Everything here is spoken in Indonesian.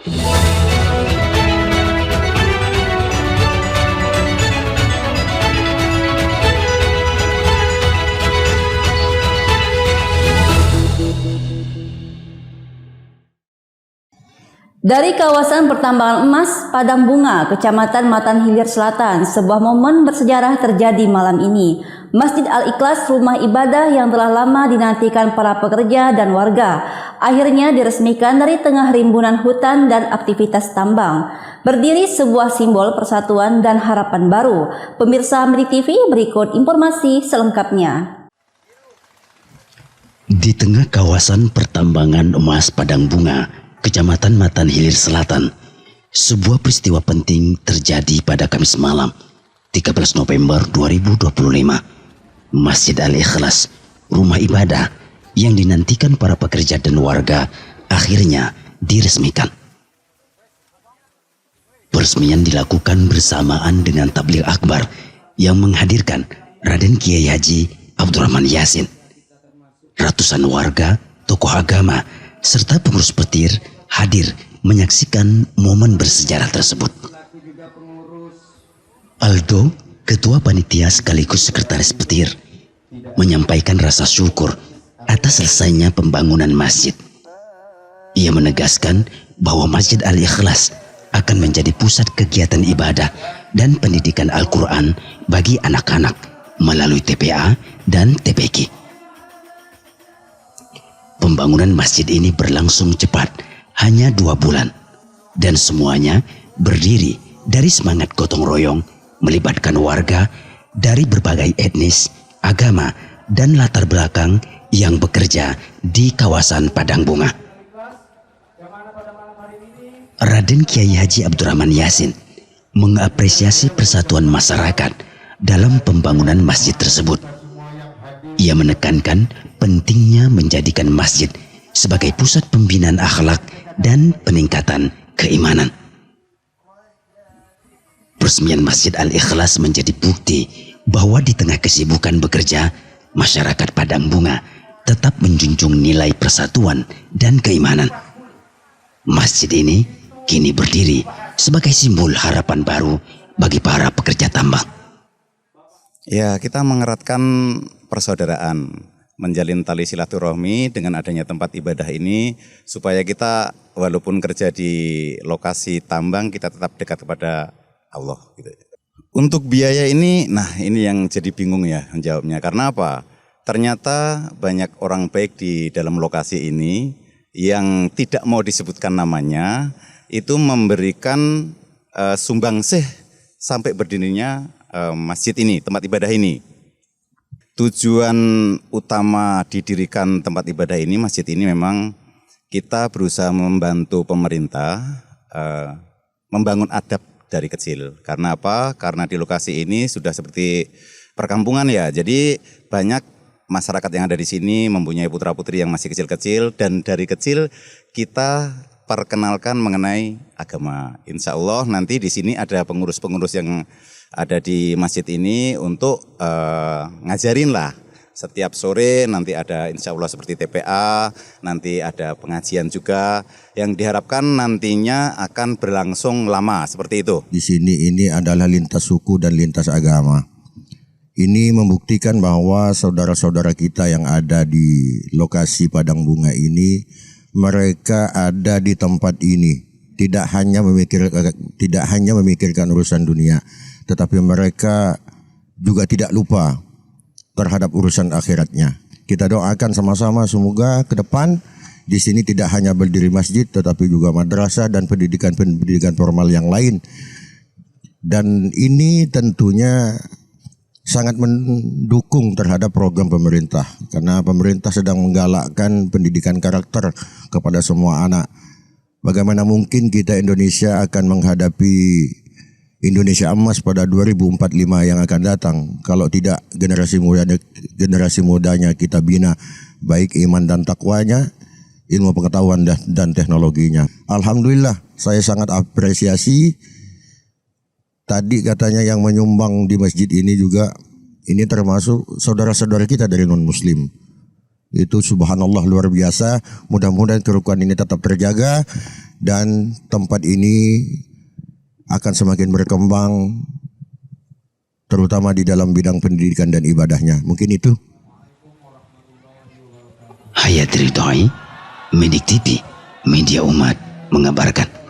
Dari kawasan pertambangan emas Padang Bunga, Kecamatan Matan Hilir Selatan, sebuah momen bersejarah terjadi malam ini. Masjid Al-Ikhlas, rumah ibadah yang telah lama dinantikan para pekerja dan warga, akhirnya diresmikan dari tengah rimbunan hutan dan aktivitas tambang. Berdiri sebuah simbol persatuan dan harapan baru. Pemirsa Meri TV, berikut informasi selengkapnya. Di tengah kawasan pertambangan emas Padang Bunga, Kecamatan Matan Hilir Selatan, sebuah peristiwa penting terjadi pada Kamis malam, 13 November 2025. Masjid Al-Ikhlas, rumah ibadah yang dinantikan para pekerja dan warga, akhirnya diresmikan. Peresmian dilakukan bersamaan dengan tabligh akbar yang menghadirkan Raden Kiai Haji Abdurrahman Yasin. Ratusan warga, tokoh agama, serta pengurus petir hadir menyaksikan momen bersejarah tersebut. Aldo, ketua panitia sekaligus sekretaris petir, menyampaikan rasa syukur atas selesainya pembangunan masjid. Ia menegaskan bahwa Masjid Al-Ikhlas akan menjadi pusat kegiatan ibadah dan pendidikan Al-Quran bagi anak-anak melalui TPA dan TPQ. Pembangunan masjid ini berlangsung cepat, hanya 2 bulan, dan semuanya berdiri dari semangat gotong royong melibatkan warga dari berbagai etnis, agama, dan latar belakang yang bekerja di kawasan Padang Bunga. Raden Kiai Haji Abdurrahman Yasin mengapresiasi persatuan masyarakat dalam pembangunan masjid tersebut. Ia menekankan pentingnya menjadikan masjid sebagai pusat pembinaan akhlak dan peningkatan keimanan. Peresmian Masjid Al-Ikhlas menjadi bukti bahwa di tengah kesibukan bekerja, masyarakat Padang Bunga tetap menjunjung nilai persatuan dan keimanan. Masjid ini kini berdiri sebagai simbol harapan baru bagi para pekerja tambang. Ya, kita mengeratkan persaudaraan, menjalin tali silaturahmi dengan adanya tempat ibadah ini, supaya kita walaupun kerja di lokasi tambang, kita tetap dekat kepada Allah. Gitu. Untuk biaya ini, nah ini yang jadi bingung ya menjawabnya. Karena apa? Ternyata banyak orang baik di dalam lokasi ini yang tidak mau disebutkan namanya, itu memberikan sumbangsih sampai berdirinya masjid ini, tempat ibadah ini. Tujuan utama didirikan tempat ibadah ini, masjid ini memang kita berusaha membantu pemerintah membangun adab dari kecil. Karena apa? Karena di lokasi ini sudah seperti perkampungan ya. Jadi banyak masyarakat yang ada di sini mempunyai putra-putri yang masih kecil-kecil, dan dari kecil kita perkenalkan mengenai agama. Insya Allah nanti di sini ada pengurus-pengurus yang ada di masjid ini untuk ngajarin lah. Setiap sore nanti ada insya Allah seperti TPA, nanti ada pengajian juga yang diharapkan nantinya akan berlangsung lama seperti itu. Di sini ini adalah lintas suku dan lintas agama. Ini membuktikan bahwa saudara-saudara kita yang ada di lokasi Padang Bunga ini, mereka ada di tempat ini tidak hanya memikirkan urusan dunia, tetapi mereka juga tidak lupa terhadap urusan akhiratnya. Kita doakan sama-sama semoga ke depan di sini tidak hanya berdiri masjid, tetapi juga madrasah dan pendidikan formal yang lain. Dan ini tentunya sangat mendukung terhadap program pemerintah, karena pemerintah sedang menggalakkan pendidikan karakter kepada semua anak. Bagaimana mungkin kita Indonesia akan menghadapi Indonesia emas pada 2045 yang akan datang kalau tidak generasi mudanya kita bina, baik iman dan takwanya, ilmu pengetahuan dan teknologinya. Alhamdulillah, saya sangat apresiasi. Tadi katanya yang menyumbang di masjid ini juga, ini termasuk saudara-saudara kita dari non-muslim. Itu subhanallah luar biasa. Mudah-mudahan kerukunan ini tetap terjaga dan tempat ini akan semakin berkembang terutama di dalam bidang pendidikan dan ibadahnya. Mungkin itu. Hayat Ridhoi, Medik TV, Media Umat mengabarkan.